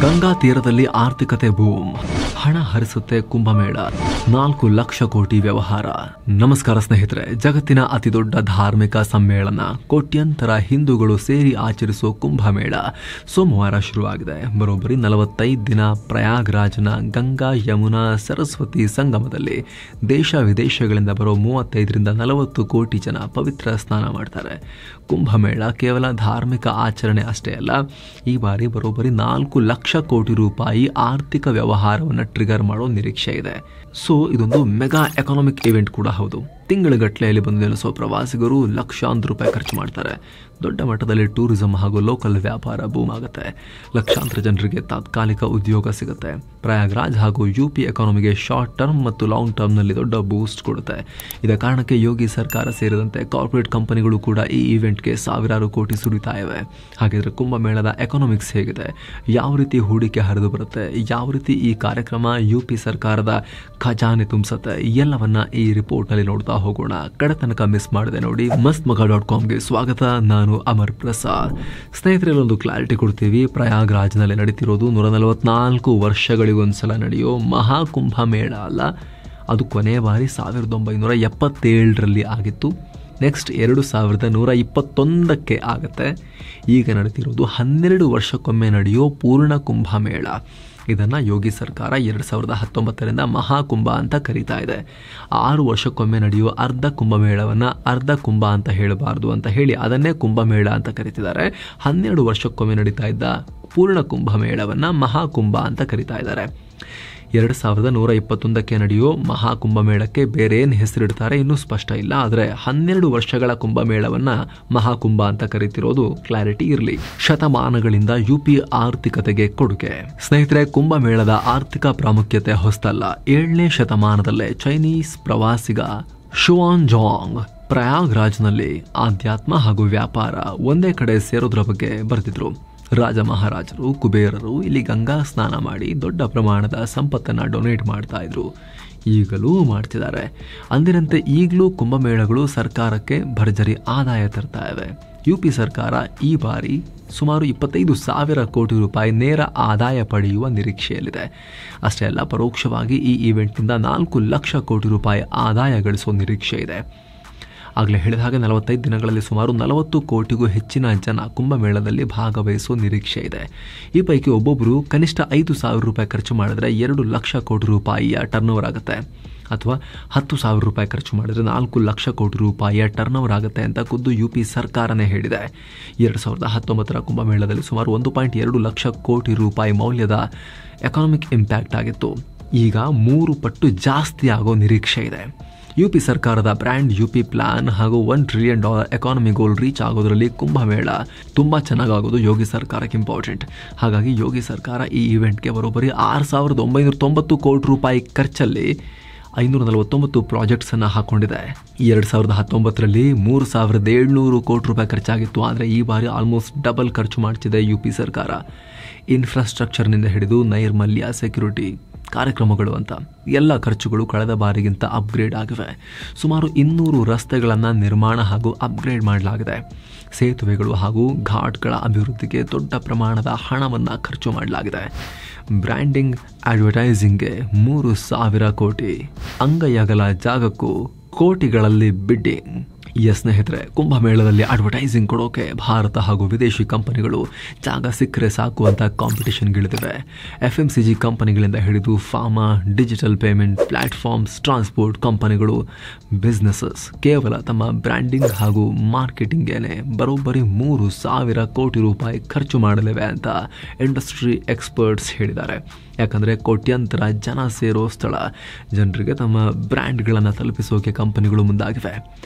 ಗಂಗಾ ತೀರದಲ್ಲಿ ಆರ್ಥಿಕತೆ ಬೂಮ್, ಹಣ ಹರಿಸುತ್ತೆ ಕುಂಭಮೇಳ, 4 ಲಕ್ಷ ಕೋಟಿ ವ್ಯವಹಾರ. ನಮಸ್ಕಾರ ಸ್ನೇಹಿತರೆ, ಜಗತ್ತಿನ ಅತಿದೊಡ್ಡ ಧಾರ್ಮಿಕ ಸಮ್ಮೇಳನ, ಕೋಟ್ಯಂತರ ಹಿಂದೂಗಳು ಸೇರಿ ಆಚರಿಸುವ ಕುಂಭಮೇಳ ಸೋಮವಾರ ಶುರುವಾಗಿದೆ. ಬರೋಬ್ಬರಿ 45 ದಿನ ಪ್ರಯಾಗ್ರಾಜ್ನ ಗಂಗಾ ಯಮುನಾ ಸರಸ್ವತಿ ಸಂಗಮದಲ್ಲಿ ದೇಶ ವಿದೇಶಗಳಿಂದ ಬರೋ 35ರಿಂದ 40 ಕೋಟಿ ಜನ ಪವಿತ್ರ ಸ್ನಾನ ಮಾಡ್ತಾರೆ. ಕುಂಭಮೇಳ ಕೇವಲ ಧಾರ್ಮಿಕ ಆಚರಣೆ ಅಷ್ಟೇ ಅಲ್ಲ, ಈ ಬಾರಿ ಬರೋಬ್ಬರಿ 4 ಲಕ್ಷ ಕೋಟಿ ರೂಪಾಯಿ ಆರ್ಥಿಕ ವ್ಯವಹಾರವನ್ನು ಟ್ರಿಗರ್ ಮಾಡೋ ನಿರೀಕ್ಷೆ ಇದೆ. ಸೊ ಇದೊಂದು ಮೆಗಾ ಎಕಾನಮಿಕ್ ಇವೆಂಟ್ ಕೂಡ ಹೌದು. ತಿಂಗಳಗಟ್ಟಲೆಯಲ್ಲಿ ಬಂದು ನೆಲೆಸೋ ಪ್ರವಾಸಿಗರು ಲಕ್ಷಾಂತರ ರೂಪಾಯಿ ಖರ್ಚು ಮಾಡ್ತಾರೆ. ದೊಡ್ಡ ಮಟ್ಟದಲ್ಲಿ ಟೂರಿಸಂ ಹಾಗೂ ಲೋಕಲ್ ವ್ಯಾಪಾರ ಬೂಮ್ ಆಗುತ್ತೆ. ಲಕ್ಷಾಂತರ ಜನರಿಗೆ ತಾತ್ಕಾಲಿಕ ಉದ್ಯೋಗ ಸಿಗುತ್ತೆ. ಪ್ರಯಾಗ್ರಾಜ್ ಹಾಗೂ ಯುಪಿ ಎಕಾನಮಿಗೆ ಶಾರ್ಟ್ ಟರ್ಮ್ ಮತ್ತು ಲಾಂಗ್ ಟರ್ಮ್ನಲ್ಲಿ ದೊಡ್ಡ ಬೂಸ್ಟ್ ಕೊಡುತ್ತೆ. ಇದ ಕಾರಣಕ್ಕೆ ಯೋಗಿ ಸರ್ಕಾರ ಸೇರಿದಂತೆ ಕಾರ್ಪೊರೇಟ್ ಕಂಪನಿಗಳು ಕೂಡ ಈ ಇವೆಂಟ್ಗೆ ಸಾವಿರಾರು ಕೋಟಿ ಸುರಿತಾ ಇವೆ. ಹಾಗಿದ್ರೆ ಕುಂಭಮೇಳದ ಎಕಾನಮಿಕ್ಸ್ ಹೇಗಿದೆ, ಯಾವ ರೀತಿ ಹೂಡಿಕೆ ಹರಿದು ಬರುತ್ತೆ, ಯಾವ ರೀತಿ ಈ ಕಾರ್ಯಕ್ರಮ ಯುಪಿ ಸರ್ಕಾರದ ಖಜಾನೆ ತುಂಬಿಸುತ್ತೆ, ಎಲ್ಲವನ್ನ ಈ ರಿಪೋರ್ಟ್ ನಲ್ಲಿ ನೋಡ್ತಾ ಹೋಗೋಣ. ಕಡೆ ತನಕ ಮಿಸ್ ಮಾಡದೆ ನೋಡಿ. mastmagha.comಗೆ ಸ್ವಾಗತ. ನಾನು ಅಮರ್ ಪ್ರಸಾದ್. ಸ್ನೇಹಿತರೆ, ಒಂದು ಕ್ಲಾರಿಟಿ ಕೊಡ್ತೀವಿ. ಪ್ರಯಾಗ್ರಾಜ್ನಲ್ಲಿ ನಡೀತಿರೋದು 144 ವರ್ಷಗಳಿಗೊಂದ್ಸಲ ನಡೆಯೋ ಮಹಾಕುಂಭ ಮೇಳ ಅಲ್ಲ. ಅದು ಕೊನೆಯ ಬಾರಿ 1977ರಲ್ಲಿ ಆಗಿತ್ತು. ನೆಕ್ಸ್ಟ್ 2121ಕ್ಕೆ ಆಗುತ್ತೆ. ಈಗ ನಡೀತಿರೋದು 12 ವರ್ಷಕ್ಕೊಮ್ಮೆ ನಡೆಯೋ ಪೂರ್ಣ ಕುಂಭಮೇಳ. ಇದನ್ನು ಯೋಗಿ ಸರ್ಕಾರ 2019ರಿಂದ ಮಹಾಕುಂಭ ಅಂತ ಕರೀತಾ ಇದೆ. 6 ವರ್ಷಕ್ಕೊಮ್ಮೆ ನಡೆಯುವ ಅರ್ಧ ಕುಂಭಮೇಳವನ್ನು ಅರ್ಧ ಕುಂಭ ಅಂತ ಹೇಳಬಾರ್ದು ಅಂತ ಹೇಳಿ ಅದನ್ನೇ ಕುಂಭಮೇಳ ಅಂತ ಕರೀತಿದ್ದಾರೆ. 12 ವರ್ಷಕ್ಕೊಮ್ಮೆ ನಡೀತಾ ಇದ್ದ ಪೂರ್ಣ ಕುಂಭಮೇಳವನ್ನು ಮಹಾಕುಂಭ ಅಂತ ಕರೀತಾ ಇದ್ದಾರೆ. 2121ಕ್ಕೆ ನಡೆಯೋ ಮಹಾಕುಂಭಮೇಳಕ್ಕೆ ಬೇರೆ ಏನು ಹೆಸರಿಡ್ತಾರೆ ಇನ್ನೂ ಸ್ಪಷ್ಟ ಇಲ್ಲ. ಆದರೆ 12 ವರ್ಷಗಳ ಕುಂಭಮೇಳವನ್ನು ಮಹಾಕುಂಭ ಅಂತ ಕರೀತಿರೋದು ಕ್ಲಾರಿಟಿ ಇರಲಿ. ಶತಮಾನಗಳಿಂದ ಯುಪಿ ಆರ್ಥಿಕತೆಗೆ ಕೊಡುಗೆ. ಸ್ನೇಹಿತರೆ, ಕುಂಭಮೇಳದ ಆರ್ಥಿಕ ಪ್ರಾಮುಖ್ಯತೆ ಹೊಸತಲ್ಲ. 7ನೇ ಶತಮಾನದಲ್ಲೇ ಚೈನೀಸ್ ಪ್ರವಾಸಿಗ ಶುವಾನ್ಜಾಂಗ್ ಪ್ರಯಾಗ್ರಾಜ್ನಲ್ಲಿ ಆಧ್ಯಾತ್ಮ ಹಾಗೂ ವ್ಯಾಪಾರ ಒಂದೇ ಕಡೆ ಸೇರೋದ್ರ ಬಗ್ಗೆ ಬರೆದಿದ್ರು. ರಾಜ ಮಹಾರಾಜರು, ಕುಬೇರರು ಇಲ್ಲಿ ಗಂಗಾ ಸ್ನಾನ ಮಾಡಿ ದೊಡ್ಡ ಪ್ರಮಾಣದ ಸಂಪತ್ತನ್ನು ಡೊನೇಟ್ ಮಾಡ್ತಾ ಇದ್ರು. ಈಗಲೂ ಮಾಡ್ತಿದ್ದಾರೆ. ಅಂದಿನಂತೆ ಈಗಲೂ ಕುಂಭಮೇಳಗಳು ಸರ್ಕಾರಕ್ಕೆ ಭರ್ಜರಿ ಆದಾಯ ತರ್ತಾ ಇವೆ. ಯುಪಿ ಸರ್ಕಾರ ಈ ಬಾರಿ ಸುಮಾರು 25,000 ಕೋಟಿ ರೂಪಾಯಿ ನೇರ ಆದಾಯ ಪಡೆಯುವ ನಿರೀಕ್ಷೆಯಲ್ಲಿದೆ. ಅಷ್ಟೇ ಅಲ್ಲ, ಪರೋಕ್ಷವಾಗಿ ಈ ಇವೆಂಟ್ನಿಂದ 4 ಲಕ್ಷ ಕೋಟಿ ರೂಪಾಯಿ ಆದಾಯ ಗಳಿಸುವ ನಿರೀಕ್ಷೆ ಇದೆ. ಆಗಲೇ ಹೇಳಿದ ಹಾಗೆ 45 ದಿನಗಳಲ್ಲಿ ಸುಮಾರು 40 ಕೋಟಿಗೂ ಹೆಚ್ಚಿನ ಜನ ಕುಂಭಮೇಳದಲ್ಲಿ ಭಾಗವಹಿಸುವ ನಿರೀಕ್ಷೆ ಇದೆ. ಈ ಪೈಕಿ ಒಬ್ಬೊಬ್ಬರು ಕನಿಷ್ಠ 5,000 ರೂಪಾಯಿ ಖರ್ಚು ಮಾಡಿದ್ರೆ 2 ಲಕ್ಷ ಕೋಟಿ ರೂಪಾಯಿಯ ಟರ್ನ್ ಓವರ್ ಆಗುತ್ತೆ. ಅಥವಾ 10,000 ರೂಪಾಯಿ ಖರ್ಚು ಮಾಡಿದ್ರೆ 4 ಲಕ್ಷ ಕೋಟಿ ರೂಪಾಯಿಯ ಟರ್ನ್ ಓವರ್ ಆಗುತ್ತೆ ಅಂತ ಖುದ್ದು ಯುಪಿ ಸರ್ಕಾರನೇ ಹೇಳಿದೆ. 2019ರ ಕುಂಭಮೇಳದಲ್ಲಿ ಸುಮಾರು 1.2 ಲಕ್ಷ ಕೋಟಿ ರೂಪಾಯಿ ಮೌಲ್ಯದ ಎಕಾನಮಿಕ್ ಇಂಪ್ಯಾಕ್ಟ್ ಆಗಿತ್ತು. ಈಗ 3 ಪಟ್ಟು ಜಾಸ್ತಿ ಆಗೋ ನಿರೀಕ್ಷೆ ಇದೆ. ಯುಪಿ ಸರ್ಕಾರದ ಬ್ರ್ಯಾಂಡ್ ಯುಪಿ ಪ್ಲಾನ್ ಹಾಗೂ $1 ಟ್ರಿಲಿಯನ್ ಎಕಾನಮಿ ಗೋಲ್ ರೀಚ್ ಆಗೋದ್ರಲ್ಲಿ ಕುಂಭಮೇಳ ತುಂಬ ಚೆನ್ನಾಗಾಗೋದು ಯೋಗಿ ಸರ್ಕಾರಕ್ಕೆ ಇಂಪಾರ್ಟೆಂಟ್. ಹಾಗಾಗಿ ಯೋಗಿ ಸರ್ಕಾರ ಈ ಇವೆಂಟ್ಗೆ ಬರೋಬ್ಬರಿ 6,990 ಕೋಟಿ ರೂಪಾಯಿ ಖರ್ಚಲ್ಲಿ 549 ಪ್ರಾಜೆಕ್ಟ್ಸನ್ನು ಹಾಕೊಂಡಿದೆ. 2019ರಲ್ಲಿ 3,700 ಕೋಟಿ ರೂಪಾಯಿ ಖರ್ಚಾಗಿತ್ತು. ಆದರೆ ಈ ಬಾರಿ ಆಲ್ಮೋಸ್ಟ್ ಡಬಲ್ ಖರ್ಚು ಮಾಡ್ತಿದೆ ಯುಪಿ ಸರ್ಕಾರ. ಇನ್ಫ್ರಾಸ್ಟ್ರಕ್ಚರ್ನಿಂದ ಹಿಡಿದು ನೈರ್ಮಲ್ಯ, ಸೆಕ್ಯೂರಿಟಿ, ಕಾರ್ಯಕ್ರಮಗಳು ಅಂತ ಎಲ್ಲ ಖರ್ಚುಗಳು ಕಳೆದ ಬಾರಿಗಿಂತ ಅಪ್ಗ್ರೇಡ್ ಆಗಿವೆ. ಸುಮಾರು 200 ರಸ್ತೆಗಳನ್ನು ನಿರ್ಮಾಣ ಹಾಗೂ ಅಪ್ಗ್ರೇಡ್ ಮಾಡಲಾಗಿದೆ. ಸೇತುವೆಗಳು ಹಾಗೂ ಘಾಟ್ಗಳ ಅಭಿವೃದ್ಧಿಗೆ ದೊಡ್ಡ ಪ್ರಮಾಣದ ಹಣವನ್ನು ಖರ್ಚು ಮಾಡಲಾಗಿದೆ. ಬ್ರ್ಯಾಂಡಿಂಗ್, ಅಡ್ವರ್ಟೈಸಿಂಗ್ಗೆ 3,000 ಕೋಟಿ, ಅಂಗೈಯಗಲ ಜಾಗಕ್ಕೂ ಕೋಟಿಗಳಲ್ಲಿ ಬಿಡ್ಡಿಂಗ್. ಸ್ನೇಹಿತರೆ, ಕುಂಭಮೇಳದಲ್ಲಿ ಅಡ್ವರ್ಟೈಸಿಂಗ್ ಕೊಡೋಕೆ ಭಾರತ ಹಾಗೂ ವಿದೇಶಿ ಕಂಪನಿಗಳು ಜಾಗ ಸಿಕ್ಕರೆ ಸಾಕು ಅಂತ ಕಾಂಪಿಟೇಷನ್ಗಿಳಿದಿವೆ. FMCG ಕಂಪನಿಗಳಿಂದ ಹಿಡಿದು pharma, digital payment platforms, transport ಕಂಪನಿಗಳು, ಬಿಸ್ನೆಸಸ್ ಕೇವಲ ತಮ್ಮ ಬ್ರ್ಯಾಂಡಿಂಗ್ ಹಾಗೂ ಮಾರ್ಕೆಟಿಂಗೇನೆ ಬರೋಬ್ಬರಿ 3,000 ಕೋಟಿ ರೂಪಾಯಿ ಖರ್ಚು ಮಾಡಲಿವೆ ಅಂತ ಇಂಡಸ್ಟ್ರಿ ಎಕ್ಸ್ಪರ್ಟ್ಸ್ ಹೇಳಿದ್ದಾರೆ. ಯಾಕಂದರೆ ಕೋಟ್ಯಂತರ ಜನ ಸೇರೋ ಸ್ಥಳ, ಜನರಿಗೆ ತಮ್ಮ ಬ್ರ್ಯಾಂಡ್ಗಳನ್ನು ತಲುಪಿಸೋಕೆ ಕಂಪನಿಗಳು ಮುಂದಾಗಿವೆ.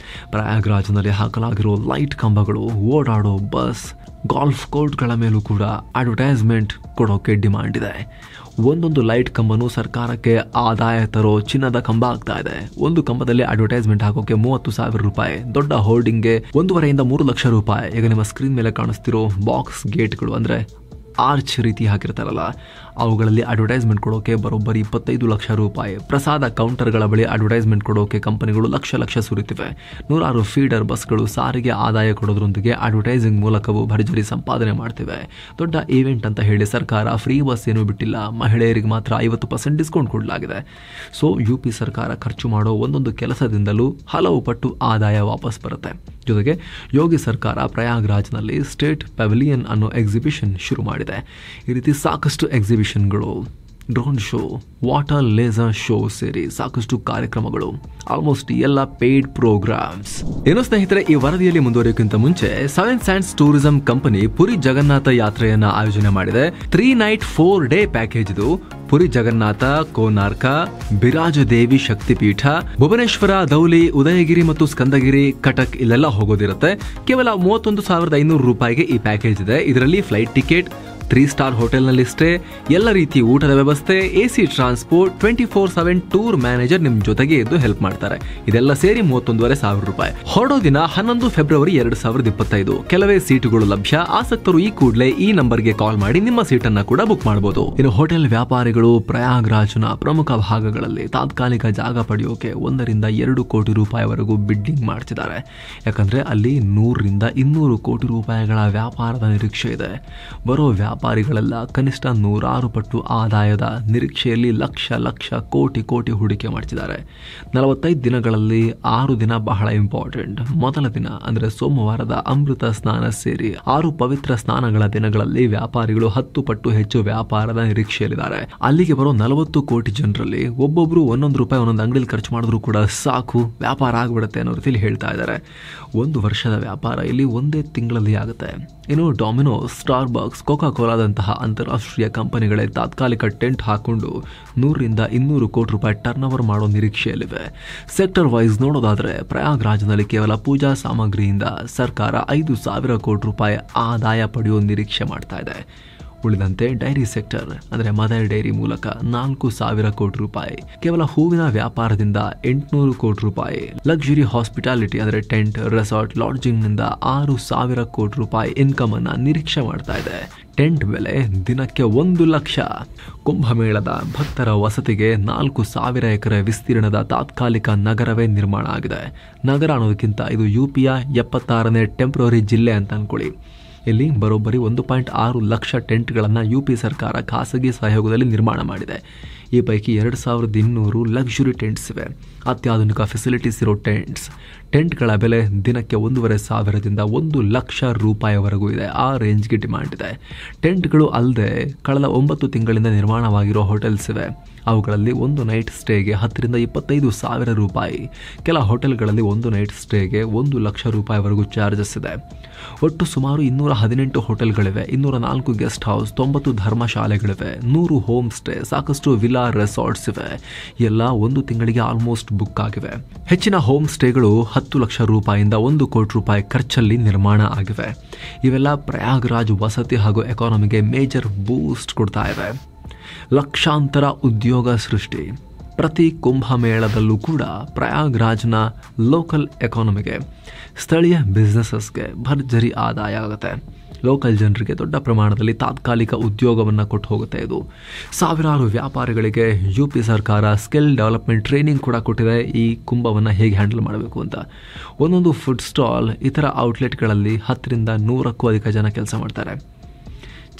ಪ್ರಯಾಗ್ರಾಜ್ನಲ್ಲಿ ಹಾಕಲಾಗಿರೋ ಲೈಟ್ ಕಂಬಗಳು, ಓಡಾಡೋ ಬಸ್, ಗಾಲ್ಫ್ ಕೋರ್ಟ್ಗಳ ಮೇಲೂ ಕೂಡ ಅಡ್ವರ್ಟೈಸ್ಮೆಂಟ್ ಕೊಡೋಕೆ ಡಿಮಾಂಡ್ ಇದೆ. ಒಂದೊಂದು ಲೈಟ್ ಕಂಬನೂ ಸರ್ಕಾರಕ್ಕೆ ಆದಾಯ ತರೋ ಚಿನ್ನದ ಕಂಬ ಆಗ್ತಾ ಇದೆ. ಒಂದು ಕಂಬದಲ್ಲಿ ಅಡ್ವರ್ಟೈಸ್ಮೆಂಟ್ ಹಾಕೋಕೆ 30,000 ರೂಪಾಯಿ, ದೊಡ್ಡ ಹೋರ್ಡಿಂಗ್ಗೆ 1.5 ರಿಂದ 3 ಲಕ್ಷ ರೂಪಾಯಿ. ಈಗ ನಿಮ್ಮ ಸ್ಕ್ರೀನ್ ಮೇಲೆ ಕಾಣಿಸ್ತಿರೋ ಬಾಕ್ಸ್ ಗೇಟ್ಗಳು ಅಂದರೆ ಆರ್ಚ್ ರೀತಿ ಹಾಕಿರ್ತಾರಲ್ಲ ಅವುಗಳಲ್ಲಿ ಅಡ್ವರ್ಟೈಸ್ಮೆಂಟ್ ಕೊಡೋಕೆ ಬರೋಬ್ಬರಿ 25 ಲಕ್ಷ ರೂಪಾಯಿ. ಪ್ರಸಾದ ಕೌಂಟರ್ಗಳ ಬಳಿ ಅಡ್ವರ್ಟೈಸ್ಮೆಂಟ್ ಕೊಡೋಕೆ ಕಂಪನಿಗಳು ಲಕ್ಷ ಸುರಿತಿವೆ. 100 ಫೀಡರ್ ಬಸ್ಗಳು ಸಾರಿಗೆ ಆದಾಯ ಕೊಡೋದ್ರೊಂದಿಗೆ ಅಡ್ವರ್ಟೈಸಿಂಗ್ ಮೂಲಕವೂ ಭರ್ಜರಿ ಸಂಪಾದನೆ ಮಾಡ್ತಿವೆ. ದೊಡ್ಡ ಈವೆಂಟ್ ಅಂತ ಹೇಳಿ ಸರ್ಕಾರ ಫ್ರೀ ಬಸ್ ಏನೂ ಬಿಟ್ಟಿಲ್ಲ, ಮಹಿಳೆಯರಿಗೆ ಮಾತ್ರ 50% ಡಿಸ್ಕೌಂಟ್ ಕೊಡಲಾಗಿದೆ. ಸೊ ಯುಪಿ ಸರ್ಕಾರ ಖರ್ಚು ಮಾಡೋ ಒಂದೊಂದು ಕೆಲಸದಿಂದಲೂ ಹಲವು ಪಟ್ಟು ಆದಾಯ ವಾಪಸ್ ಬರುತ್ತೆ. ಜೊತೆಗೆ ಯೋಗಿ ಸರ್ಕಾರ ಪ್ರಯಾಗ್ರಾಜ್ನಲ್ಲಿ ಸ್ಟೇಟ್ ಪೆವಿಲಿಯನ್ ಅನ್ನೋ ಎಕ್ಸಿಬಿಷನ್ ಶುರು ಮಾಡಿದೆ. ಈ ರೀತಿ ಸಾಕಷ್ಟು ಎಕ್ಸಿಬಿಷನ್ಗಳು, drone show, water laser show ಸೇರಿ ಸಾಕಷ್ಟು ಕಾರ್ಯಕ್ರಮಗಳು, ಆಲ್ಮೋಸ್ಟ್ ಎಲ್ಲ ಪೇಯ್ಡ್ ಪ್ರೋಗ್ರಾಮ್ಸ್. ಏನೋ ಸ್ನೇಹಿತರೆ, ಈ ವರದಿಯಲ್ಲಿ ಮುಂದುವರಿಯೋಕ್ಕಿಂತ ಮುಂಚೆ 7 Sands tourism company Puri Jagannath ಯಾತ್ರೆಯನ್ನ ಆಯೋಜನೆ ಮಾಡಿದೆ. 3 ನೈಟ್ 4 ಡೇ ಪ್ಯಾಕೇಜ್ ಇದು. ಪುರಿ ಜಗನ್ನಾಥ, ಕೋನಾರ್ಕ, ಬಿರಾಜದೇವಿ ಶಕ್ತಿಪೀಠ, ಭುವನೇಶ್ವರ, ಧೌಲಿ, ಉದಯಗಿರಿ ಮತ್ತು ಸ್ಕಂದಗಿರಿ, ಕಟಕ್ ಇಲ್ಲೆಲ್ಲ ಹೋಗೋದಿರುತ್ತೆ. ಕೇವಲ 31,500 ರೂಪಾಯಿಗೆ ಈ ಪ್ಯಾಕೇಜ್ ಇದೆ. ಇದರಲ್ಲಿ ಫ್ಲೈಟ್ ಟಿಕೆಟ್, 3 ಸ್ಟಾರ್ ಹೋಟೆಲ್ನಲ್ಲಿ ಸ್ಟೇ, ಎಲ್ಲ ರೀತಿ ಊಟದ ವ್ಯವಸ್ಥೆ, AC ಟ್ರಾನ್ಸ್ಪೋರ್ಟ್, 24/7 ಟೂರ್ ಮ್ಯಾನೇಜರ್ ನಿಮ್ ಜೊತೆಗೆ ಇದ್ದು ಹೆಲ್ಪ್ ಮಾಡ್ತಾರೆ. ಇದೆಲ್ಲ ಸೇರಿ 31,500 ರೂಪಾಯಿ. ಹೊರಡೋ ದಿನ 11 ಫೆಬ್ರವರಿ 2025. ಕೆಲವೇ ಸೀಟುಗಳು ಲಭ್ಯ. ಆಸಕ್ತರು ಈ ಕೂಡಲೇ ಈ ನಂಬರ್ಗೆ ಕಾಲ್ ಮಾಡಿ ನಿಮ್ಮ ಸೀಟನ್ನ ಕೂಡ ಬುಕ್ ಮಾಡಬಹುದು. ಇನ್ನು ಹೋಟೆಲ್ ವ್ಯಾಪಾರಿಗಳು ಪ್ರಯಾಗ್ರಾಜ್ನ ಪ್ರಮುಖ ಭಾಗಗಳಲ್ಲಿ ತಾತ್ಕಾಲಿಕ ಜಾಗ ಪಡೆಯೋಕೆ 1 ರಿಂದ 2 ಕೋಟಿ ರೂಪಾಯಿವರೆಗೂ ಬಿಡ್ಡಿಂಗ್ ಮಾಡ್ತಿದ್ದಾರೆ. ಯಾಕಂದ್ರೆ ಅಲ್ಲಿ 100 ರಿಂದ 200 ಕೋಟಿ ರೂಪಾಯಿಗಳ ವ್ಯಾಪಾರದ ನಿರೀಕ್ಷೆ ಇದೆ. ಬರೋ ವ್ಯಾಪಾರಿಗಳೆಲ್ಲ ಕನಿಷ್ಠ 106 ಪಟ್ಟು ಆದಾಯದ ನಿರೀಕ್ಷೆಯಲ್ಲಿ ಲಕ್ಷ ಕೋಟಿ ಹೂಡಿಕೆ ಮಾಡ್ತಿದ್ದಾರೆ. 45 ದಿನಗಳಲ್ಲಿ 6 ದಿನ ಬಹಳ ಇಂಪಾರ್ಟೆಂಟ್. ಮೊದಲ ದಿನ ಅಂದ್ರೆ ಸೋಮವಾರದ ಅಮೃತ ಸ್ನಾನ ಸೇರಿ 6 ಪವಿತ್ರ ಸ್ನಾನಗಳ ದಿನಗಳಲ್ಲಿ ವ್ಯಾಪಾರಿಗಳು 10 ಪಟ್ಟು ಹೆಚ್ಚು ವ್ಯಾಪಾರದ ನಿರೀಕ್ಷೆಯಲ್ಲಿದ್ದಾರೆ. ಅಲ್ಲಿಗೆ ಬರೋ 40 ಕೋಟಿ ಜನರಲ್ಲಿ ಒಬ್ಬೊಬ್ರು 1 ರೂಪಾಯಿ ಒಂದೊಂದು ಅಂಗಡಿಯಲ್ಲಿ ಖರ್ಚು ಮಾಡಿದ್ರು ಕೂಡ ಸಾಕು, ವ್ಯಾಪಾರ ಆಗ್ಬಿಡುತ್ತೆ ಅನ್ನೋ ರೀತಿಯಲ್ಲಿ ಹೇಳ್ತಾ ಇದ್ದಾರೆ. 1 ವರ್ಷದ ವ್ಯಾಪಾರ ಇಲ್ಲಿ ಒಂದೇ ತಿಂಗಳಲ್ಲಿ ಆಗುತ್ತೆ. ಇನ್ನು ಡೊಮಿನೋಸ್, ಸ್ಟಾರ್ಬಕ್ಸ್, ಕೋಕಾ ಕೋಲಾದಂತಹ ಅಂತಾರಾಷ್ಟ್ರೀಯ ಕಂಪನಿಗಳೇ ತಾತ್ಕಾಲಿಕ ಟೆಂಟ್ ಹಾಕೊಂಡು 100 ರಿಂದ 200 ಕೋಟಿ ರೂಪಾಯಿ ಟರ್ನ್ ಓವರ್ ಮಾಡೋ ನಿರೀಕ್ಷೆಯಲ್ಲಿವೆ. ಸೆಕ್ಟರ್ ವೈಸ್ ನೋಡೋದಾದ್ರೆ ಪ್ರಯಾಗ್ರಾಜ್ನಲ್ಲಿ ಕೇವಲ ಪೂಜಾ ಸಾಮಗ್ರಿಯಿಂದ ಸರ್ಕಾರ 5,000 ಕೋಟಿ ರೂಪಾಯಿ ಆದಾಯ ಪಡೆಯುವ ನಿರೀಕ್ಷೆ ಮಾಡ್ತಾ ಇದೆ. ಉಳಿದಂತೆ ಡೈರಿ ಸೆಕ್ಟರ್ ಅಂದ್ರೆ ಮದರ್ ಡೈರಿ ಮೂಲಕ 4,000 ಕೋಟಿ ರೂಪಾಯಿ, ಕೇವಲ ಹೂವಿನ ವ್ಯಾಪಾರದಿಂದ 800 ಕೋಟಿ ರೂಪಾಯಿ, ಲಕ್ಸುರಿ ಹಾಸ್ಪಿಟಾಲಿಟಿ ಅಂದ್ರೆ ಟೆಂಟ್, ರೆಸಾರ್ಟ್, ಲಾಡ್ಜಿಂಗ್ ನಿಂದ 6,000 ಕೋಟಿ ರೂಪಾಯಿ ಇನ್ಕಮ್ ಅನ್ನ ನಿರೀಕ್ಷೆ ಮಾಡ್ತಾ ಇದೆ. ಟೆಂಟ್ ಬೆಲೆ ದಿನಕ್ಕೆ 1 ಲಕ್ಷ. ಕುಂಭಮೇಳದ ಭಕ್ತರ ವಸತಿಗೆ 4,000 ಎಕರೆ ವಿಸ್ತೀರ್ಣದ ತಾತ್ಕಾಲಿಕ ನಗರವೇ ನಿರ್ಮಾಣ ಆಗಿದೆ. ನಗರ ಅನ್ನೋದಕ್ಕಿಂತ ಇದು ಯುಪಿಯ 76ನೇ ಟೆಂಪ್ರರಿ ಜಿಲ್ಲೆ ಅಂತ ಅನ್ಕೊಳ್ಳಿ. ಇಲ್ಲಿ ಬರೋಬ್ಬರಿ 1.6 ಲಕ್ಷ ಟೆಂಟ್ಗಳನ್ನು ಯುಪಿ ಸರ್ಕಾರ ಖಾಸಗಿ ಸಹಯೋಗದಲ್ಲಿ ನಿರ್ಮಾಣ ಮಾಡಿದೆ. ಈ ಪೈಕಿ 2,200 ಲಕ್ಸುರಿ ಟೆಂಟ್ಸ್ ಇವೆ. ಅತ್ಯಾಧುನಿಕ ಫೆಸಿಲಿಟೀಸ್ ಇರೋ ಟೆಂಟ್ಗಳ ಬೆಲೆ ದಿನಕ್ಕೆ 1,500ದಿಂದ 1 ಲಕ್ಷ ರೂಪಾಯಿವರೆಗೂ ಇದೆ. ಆ ರೇಂಜ್ಗೆ ಡಿಮಾಂಡ್ ಇದೆ. ಟೆಂಟ್ಗಳು ಅಲ್ಲದೆ ಕಳೆದ 9 ತಿಂಗಳಿಂದ ನಿರ್ಮಾಣವಾಗಿರೋ ಹೋಟೆಲ್ಸ್ ಇವೆ. ಅವುಗಳಲ್ಲಿ 1 ನೈಟ್ ಸ್ಟೇಗೆ 10 ರಿಂದ 25,000 ರೂಪಾಯಿ. ಕೆಲ ಹೋಟೆಲ್ಗಳಲ್ಲಿ 1 ನೈಟ್ ಸ್ಟೇಗೆ 1 ಲಕ್ಷ ರೂಪಾಯಿವರೆಗೂ ಚಾರ್ಜಸ್ ಇದೆ. ಒಟ್ಟು ಸುಮಾರು 218 ಹೋಟೆಲ್ಗಳಿವೆ, 204 ಗೆಸ್ಟ್ ಹೌಸ್, 90 ಧರ್ಮಶಾಲೆಗಳಿವೆ, 100 ಹೋಮ್ ಸ್ಟೇ, ಸಾಕಷ್ಟು ವಿಲಾ ರೆಸಾರ್ಟ್ಸ್ ಇವೆ. ಎಲ್ಲ 1 ತಿಂಗಳಿಗೆ ಆಲ್ಮೋಸ್ಟ್ ಬುಕ್ ಆಗಿವೆ. ಹೆಚ್ಚಿನ ಹೋಮ್ ಸ್ಟೇಗಳು 10 ಲಕ್ಷ ರೂಪಾಯಿಯಿಂದ 1 ಕೋಟಿ ರೂಪಾಯಿ ಖರ್ಚಲ್ಲಿ ನಿರ್ಮಾಣ ಆಗಿವೆ. ಇವೆಲ್ಲ ಪ್ರಯಾಗ್ರಾಜ್ ವಸತಿ ಹಾಗೂ ಎಕಾನಮಿಗೆ ಮೇಜರ್ ಬೂಸ್ಟ್ ಕೊಡ್ತಾ ಇವೆ. ಲಕ್ಷಾಂತರ ಉದ್ಯೋಗ ಸೃಷ್ಟಿ. ಪ್ರತಿ ಕುಂಭಮೇಳದಲ್ಲೂ ಕೂಡ ಪ್ರಯಾಗ್ರಾಜ್ನ ಲೋಕಲ್ ಎಕಾನಮಿಗೆ, ಸ್ಥಳೀಯ ಬಿಸ್ನೆಸಸ್ಗೆ ಭರ್ಜರಿ ಆದಾಯ ಆಗುತ್ತೆ. ಲೋಕಲ್ ಜನರಿಗೆ ದೊಡ್ಡ ಪ್ರಮಾಣದಲ್ಲಿ ತಾತ್ಕಾಲಿಕ ಉದ್ಯೋಗವನ್ನು ಕೊಟ್ಟು ಹೋಗುತ್ತೆ. ಇದು ಸಾವಿರಾರು ವ್ಯಾಪಾರಿಗಳಿಗೆ ಯುಪಿ ಸರ್ಕಾರ ಸ್ಕಿಲ್ ಡೆವಲಪ್ಮೆಂಟ್ ಟ್ರೈನಿಂಗ್ ಕೂಡ ಕೊಟ್ಟಿದೆ, ಈ ಕುಂಭವನ್ನು ಹೇಗೆ ಹ್ಯಾಂಡಲ್ ಮಾಡಬೇಕು ಅಂತ. ಒಂದೊಂದು ಫುಡ್ ಸ್ಟಾಲ್, ಇತರ ಔಟ್ಲೆಟ್ಗಳಲ್ಲಿ 10 ರಿಂದ 100ಕ್ಕೂ ಅಧಿಕ ಜನ ಕೆಲಸ ಮಾಡ್ತಾರೆ.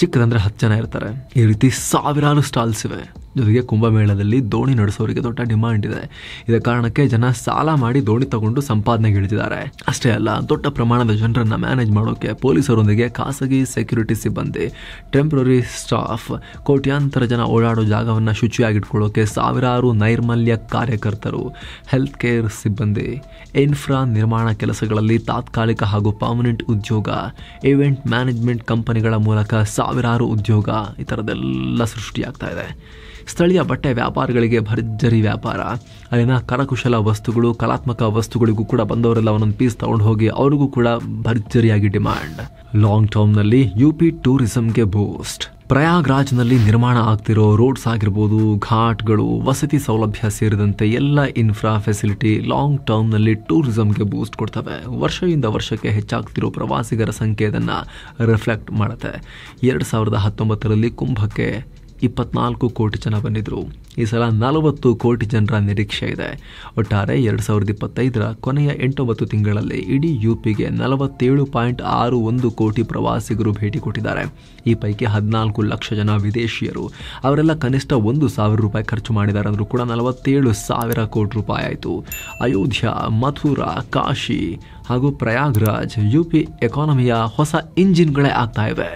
ಚಿಕ್ಕದಂದ್ರೆ 10 ಜನ ಇರ್ತಾರೆ. ಈ ರೀತಿ ಸಾವಿರಾರು ಸ್ಟಾಲ್ಸ್ ಇವೆ. ಜೊತೆಗೆ ಕುಂಭಮೇಳದಲ್ಲಿ ದೋಣಿ ನಡೆಸೋರಿಗೆ ದೊಡ್ಡ ಡಿಮಾಂಡ್ ಇದೆ. ಇದ ಕಾರಣಕ್ಕೆ ಜನ ಸಾಲ ಮಾಡಿ ದೋಣಿ ತಗೊಂಡು ಸಂಪಾದನೆಗೆ ಇಳಿದಿದ್ದಾರೆ. ಅಷ್ಟೇ ಅಲ್ಲ, ದೊಡ್ಡ ಪ್ರಮಾಣದ ಜನರನ್ನ ಮ್ಯಾನೇಜ್ ಮಾಡೋಕೆ ಪೊಲೀಸರೊಂದಿಗೆ ಖಾಸಗಿ ಸೆಕ್ಯೂರಿಟಿ ಸಿಬ್ಬಂದಿ, ಟೆಂಪ್ರರಿ ಸ್ಟಾಫ್, ಕೋಟ್ಯಾಂತರ ಜನ ಓಡಾಡೋ ಜಾಗವನ್ನು ಶುಚಿಯಾಗಿಟ್ಕೊಳ್ಳೋಕೆ ಸಾವಿರಾರು ನೈರ್ಮಲ್ಯ ಕಾರ್ಯಕರ್ತರು, ಹೆಲ್ತ್ ಕೇರ್ ಸಿಬ್ಬಂದಿ, ಇನ್ಫ್ರಾ ನಿರ್ಮಾಣ ಕೆಲಸಗಳಲ್ಲಿ ತಾತ್ಕಾಲಿಕ ಹಾಗೂ ಪರ್ಮನೆಂಟ್ ಉದ್ಯೋಗ, ಇವೆಂಟ್ ಮ್ಯಾನೇಜ್ಮೆಂಟ್ ಕಂಪನಿಗಳ ಮೂಲಕ ಸಾವಿರಾರು ಉದ್ಯೋಗ, ಈ ಥರದ್ದೆಲ್ಲ ಸೃಷ್ಟಿಯಾಗ್ತಾ ಇದೆ. ಸ್ಥಳೀಯ ಬಟ್ಟೆ ವ್ಯಾಪಾರಿಗಳಿಗೆ ಭರ್ಜರಿ ವ್ಯಾಪಾರ. ಅಲ್ಲಿನ ಕರಕುಶಲ ವಸ್ತುಗಳು, ಕಲಾತ್ಮಕ ವಸ್ತುಗಳಿಗೂ ಕೂಡ ಬಂದವರೆಲ್ಲ ಒಂದೊಂದು ಪೀಸ್ ತಗೊಂಡು ಹೋಗಿ ಅವ್ರಿಗೂ ಕೂಡ ಭರ್ಜರಿಯಾಗಿ ಡಿಮ್ಯಾಂಡ್. ಲಾಂಗ್ ಟರ್ಮ್ನಲ್ಲಿ ಯುಪಿ ಟೂರಿಸಂಗೆ ಬೂಸ್ಟ್. ಪ್ರಯಾಗ್ರಾಜ್ನಲ್ಲಿ ನಿರ್ಮಾಣ ಆಗ್ತಿರೋ ರೋಡ್ಸ್ ಆಗಿರ್ಬೋದು, ಘಾಟ್ಗಳು, ವಸತಿ ಸೌಲಭ್ಯ ಸೇರಿದಂತೆ ಎಲ್ಲ ಇನ್ಫ್ರಾ ಫೆಸಿಲಿಟಿ ಲಾಂಗ್ ಟರ್ಮ್ನಲ್ಲಿ ಟೂರಿಸಂಗೆ ಬೂಸ್ಟ್ ಕೊಡ್ತವೆ. ವರ್ಷದಿಂದ ವರ್ಷಕ್ಕೆ ಹೆಚ್ಚಾಗ್ತಿರೋ ಪ್ರವಾಸಿಗರ ಸಂಖ್ಯೆ ಇದನ್ನು ರಿಫ್ಲೆಕ್ಟ್ ಮಾಡುತ್ತೆ. 2019ರಲ್ಲಿ ಕುಂಭಕ್ಕೆ 24 ಕೋಟಿ ಜನ ಬಂದಿದ್ರು. ಈ ಸಲ 40 ಕೋಟಿ ಜನರ ನಿರೀಕ್ಷೆ ಇದೆ. ಒಟ್ಟಾರೆ 2025ರ ಕೊನೆಯ 8-9 ತಿಂಗಳಲ್ಲಿ ಇಡೀ ಯುಪಿಗೆ 47.61 ಕೋಟಿ ಪ್ರವಾಸಿಗರು ಭೇಟಿ ಕೊಟ್ಟಿದ್ದಾರೆ. ಈ ಪೈಕಿ 14 ಲಕ್ಷ ಜನ ವಿದೇಶಿಯರು. ಅವರೆಲ್ಲ ಕನಿಷ್ಠ 1,000 ರೂಪಾಯಿ ಖರ್ಚು ಮಾಡಿದ್ದಾರೆ ಅಂದರೂ ಕೂಡ 47,000 ಕೋಟಿ ರೂಪಾಯಿ ಆಯಿತು. ಅಯೋಧ್ಯ, ಮಥುರಾ, ಕಾಶಿ ಹಾಗೂ ಪ್ರಯಾಗ್ರಾಜ್ ಯುಪಿ ಎಕಾನಮಿಯ ಹೊಸ ಇಂಜಿನ್ಗಳೇ ಆಗ್ತಾ ಇವೆ.